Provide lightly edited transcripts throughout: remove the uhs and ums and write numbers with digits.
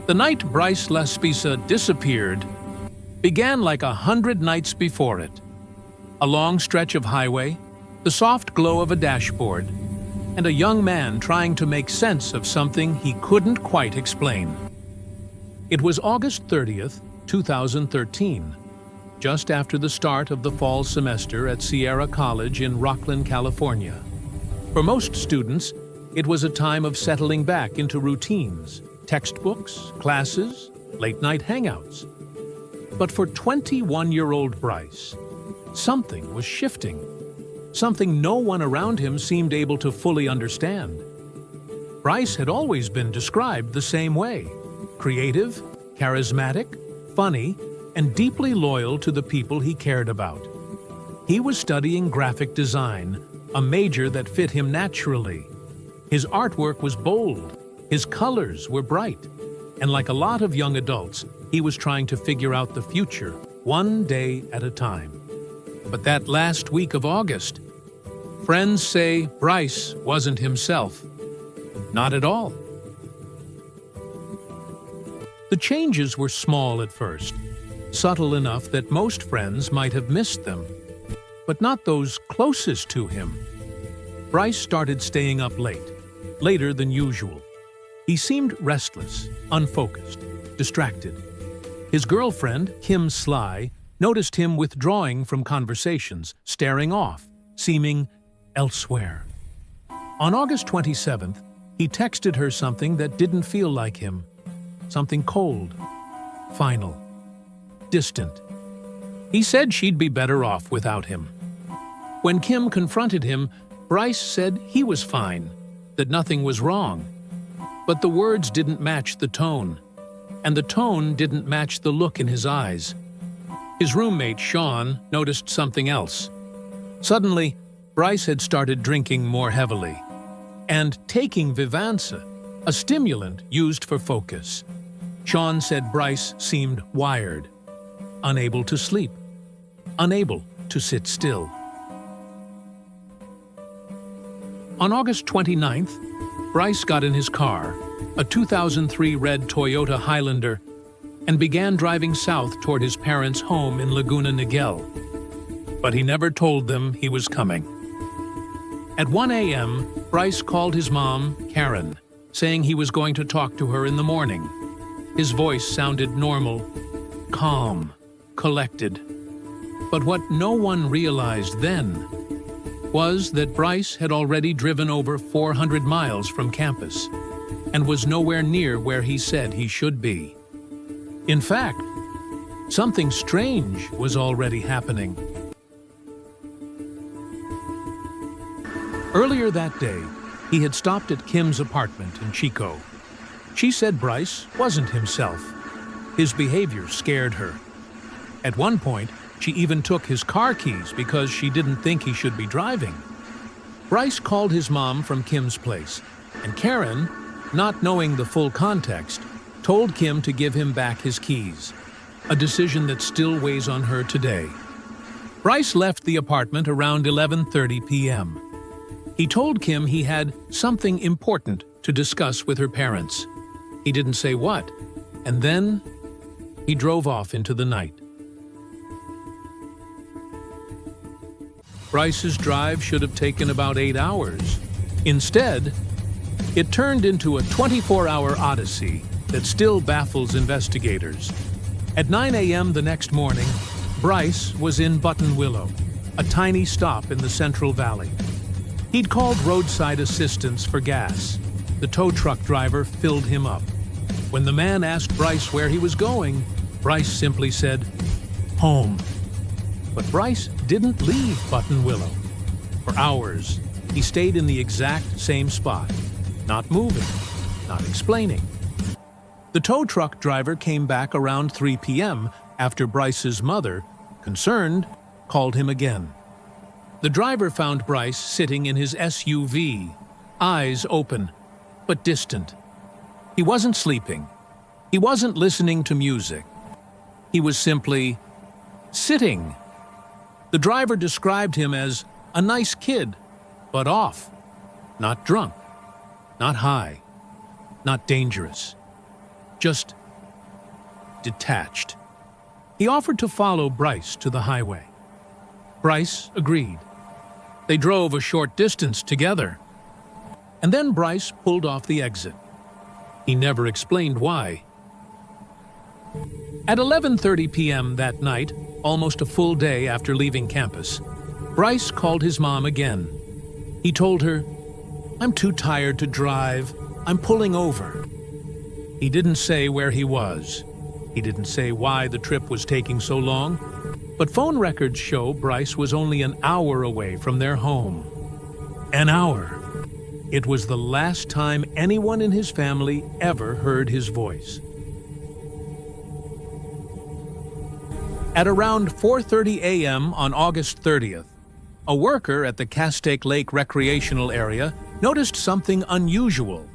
The night Bryce Laspisa disappeared began like 100 nights before it. A long stretch of highway, the soft glow of a dashboard, and a young man trying to make sense of something he couldn't quite explain. It was August 30th, 2013, just after the start of the fall semester at Sierra College in Rocklin, California. For most students, it was a time of settling back into routines, textbooks, classes, late-night hangouts. But for 21-year-old Bryce, something was shifting. Something no one around him seemed able to fully understand. Bryce had always been described the same way: creative, charismatic, funny, and deeply loyal to the people he cared about. He was studying graphic design, a major that fit him naturally. His artwork was bold, his colors were bright, and like a lot of young adults, he was trying to figure out the future, one day at a time. But that last week of August, friends say Bryce wasn't himself. Not at all. The changes were small at first, subtle enough that most friends might have missed them, but not those closest to him. Bryce started staying up late, later than usual. He seemed restless, unfocused, distracted. His girlfriend, Kim Sly, noticed him withdrawing from conversations, staring off, seeming elsewhere. On August 27th, he texted her something that didn't feel like him. Something cold, final, distant. He said she'd be better off without him. When Kim confronted him, Bryce said he was fine, that nothing was wrong. But the words didn't match the tone, and the tone didn't match the look in his eyes. His roommate, Sean, noticed something else. Suddenly, Bryce had started drinking more heavily and taking Vivanza, a stimulant used for focus. Sean said Bryce seemed wired, unable to sleep, unable to sit still. On August 29th, Bryce got in his car, a 2003 red Toyota Highlander, and began driving south toward his parents' home in Laguna Niguel. But he never told them he was coming. At 1 a.m., Bryce called his mom, Karen, saying he was going to talk to her in the morning. His voice sounded normal, calm, collected. But what no one realized then was that Bryce had already driven over 400 miles from campus and was nowhere near where he said he should be. In fact, something strange was already happening. Earlier that day, he had stopped at Kim's apartment in Chico. She said Bryce wasn't himself. His behavior scared her. At one point, she even took his car keys because she didn't think he should be driving. Bryce called his mom from Kim's place, and Karen, not knowing the full context, told Kim to give him back his keys, a decision that still weighs on her today. Bryce left the apartment around 11:30 p.m. He told Kim he had something important to discuss with her parents. He didn't say what, and then he drove off into the night. Bryce's drive should have taken about 8 hours. Instead, it turned into a 24-hour odyssey that still baffles investigators. At 9 a.m. the next morning, Bryce was in Buttonwillow, a tiny stop in the Central Valley. He'd called roadside assistance for gas. The tow truck driver filled him up. When the man asked Bryce where he was going, Bryce simply said, "Home." But Bryce didn't leave Buttonwillow. For hours, he stayed in the exact same spot, not moving, not explaining. The tow truck driver came back around 3 p.m. after Bryce's mother, concerned, called him again. The driver found Bryce sitting in his SUV, eyes open, but distant. He wasn't sleeping. He wasn't listening to music. He was simply sitting. The driver described him as a nice kid, but off, not drunk, not high, not dangerous, just detached. He offered to follow Bryce to the highway. Bryce agreed. They drove a short distance together. And then Bryce pulled off the exit. He never explained why. At 11:30 p.m. that night, almost a full day after leaving campus, Bryce called his mom again. He told her, "I'm too tired to drive. I'm pulling over." He didn't say where he was. He didn't say why the trip was taking so long, but phone records show Bryce was only an hour away from their home. An hour. It was the last time anyone in his family ever heard his voice. At around 4:30 a.m. on August 30th, a worker at the Castaic Lake recreational area noticed something unusual.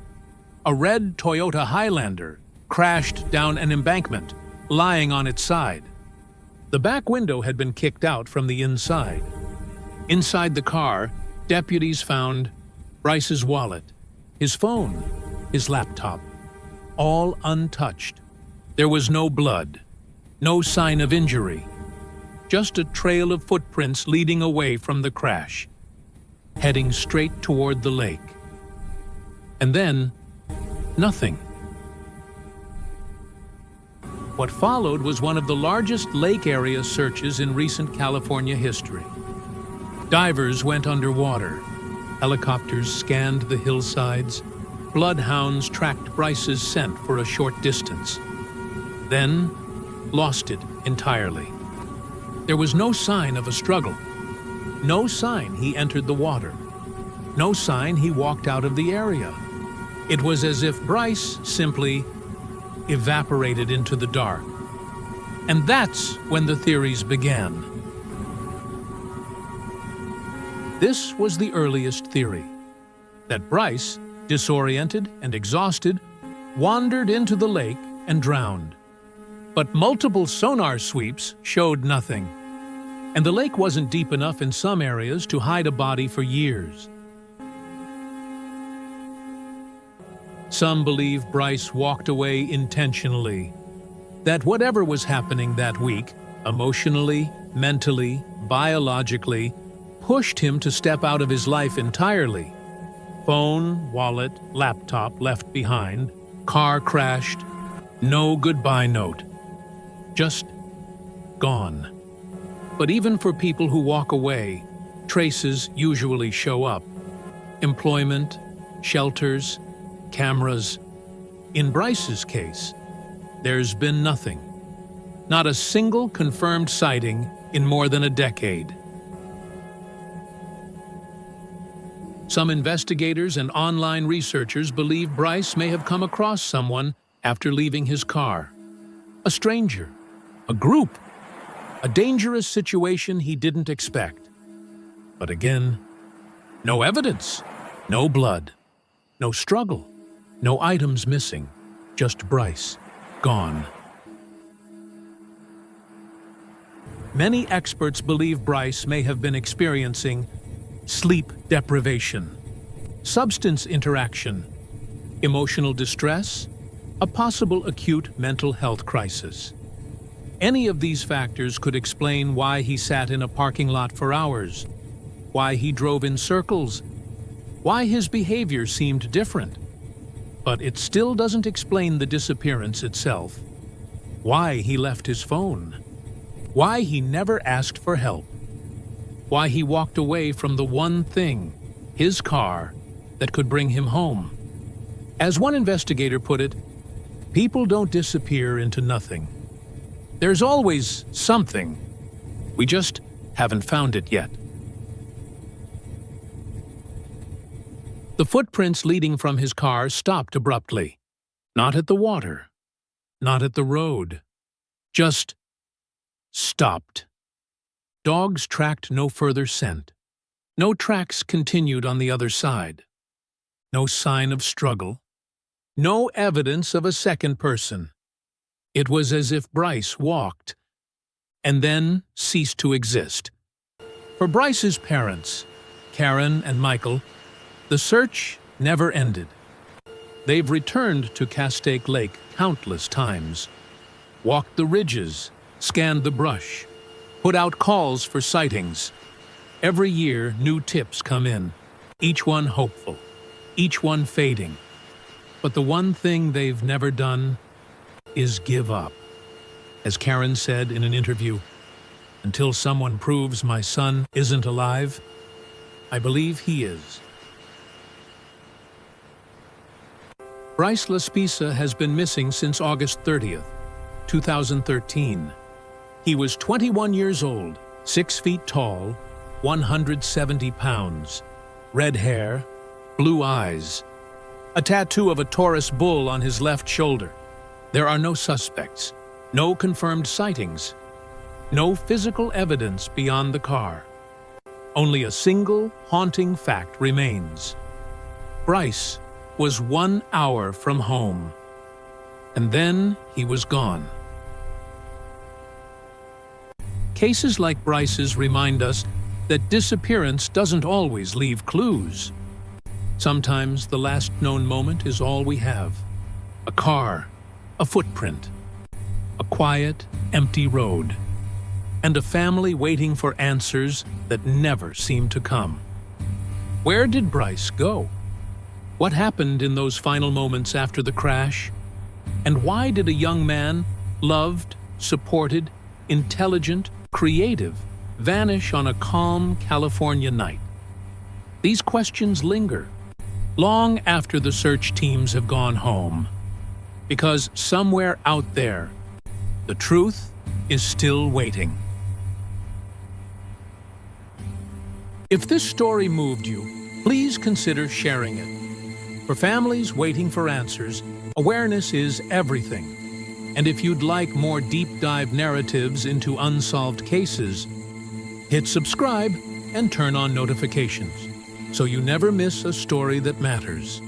A red Toyota Highlander crashed down an embankment, lying on its side. The back window had been kicked out from the inside. Inside the car, deputies found Bryce's wallet, his phone, his laptop, all untouched. There was no blood, no sign of injury, just a trail of footprints leading away from the crash, heading straight toward the lake. And then, nothing. What followed was one of the largest lake area searches in recent California history. Divers went underwater. Helicopters scanned the hillsides. Bloodhounds tracked Bryce's scent for a short distance. Then, lost it entirely. There was no sign of a struggle. No sign he entered the water. No sign he walked out of the area. It was as if Bryce simply evaporated into the dark. And that's when the theories began. This was the earliest theory, that Bryce, disoriented and exhausted, wandered into the lake and drowned. But multiple sonar sweeps showed nothing, and the lake wasn't deep enough in some areas to hide a body for years. Some believe Bryce walked away intentionally, that whatever was happening that week, emotionally, mentally, biologically, pushed him to step out of his life entirely. Phone, wallet, laptop left behind, car crashed, no goodbye note. Just gone. But even for people who walk away, traces usually show up. Employment, shelters, cameras. In Bryce's case, there's been nothing. Not a single confirmed sighting in more than a decade. Some investigators and online researchers believe Bryce may have come across someone after leaving his car. A stranger, a group, a dangerous situation he didn't expect. But again, no evidence, no blood, no struggle, no items missing, just Bryce, gone. Many experts believe Bryce may have been experiencing sleep deprivation, substance interaction, emotional distress, a possible acute mental health crisis. Any of these factors could explain why he sat in a parking lot for hours, why he drove in circles, why his behavior seemed different. But it still doesn't explain the disappearance itself, why he left his phone, why he never asked for help, why he walked away from the one thing, his car, that could bring him home. As one investigator put it, people don't disappear into nothing. There's always something. We just haven't found it yet. The footprints leading from his car stopped abruptly. Not at the water, not at the road. Just stopped. Dogs tracked no further scent. No tracks continued on the other side. No sign of struggle. No evidence of a second person. It was as if Bryce walked and then ceased to exist. For Bryce's parents, Karen and Michael, the search never ended. They've returned to Castaic Lake countless times. walked the ridges, scanned the brush, put out calls for sightings. Every year, new tips come in, each one hopeful, each one fading. But the one thing they've never done is give up. As Karen said in an interview, "Until someone proves my son isn't alive, I believe he is." Bryce Laspisa has been missing since August 30th, 2013. He was 21 years old, 6 feet tall, 170 pounds, red hair, blue eyes, a tattoo of a Taurus bull on his left shoulder. There are no suspects, no confirmed sightings, no physical evidence beyond the car. Only a single haunting fact remains. Bryce was 1 hour from home, and then he was gone. Cases like Bryce's remind us that disappearance doesn't always leave clues. Sometimes the last known moment is all we have. A car, a footprint, a quiet, empty road, and a family waiting for answers that never seem to come. Where did Bryce go? What happened in those final moments after the crash? And why did a young man, loved, supported, intelligent, creative, vanish on a calm California night? These questions linger, long after the search teams have gone home. Because somewhere out there, the truth is still waiting. If this story moved you, please consider sharing it. For families waiting for answers, awareness is everything. And if you'd like more deep-dive narratives into unsolved cases, hit subscribe and turn on notifications so you never miss a story that matters.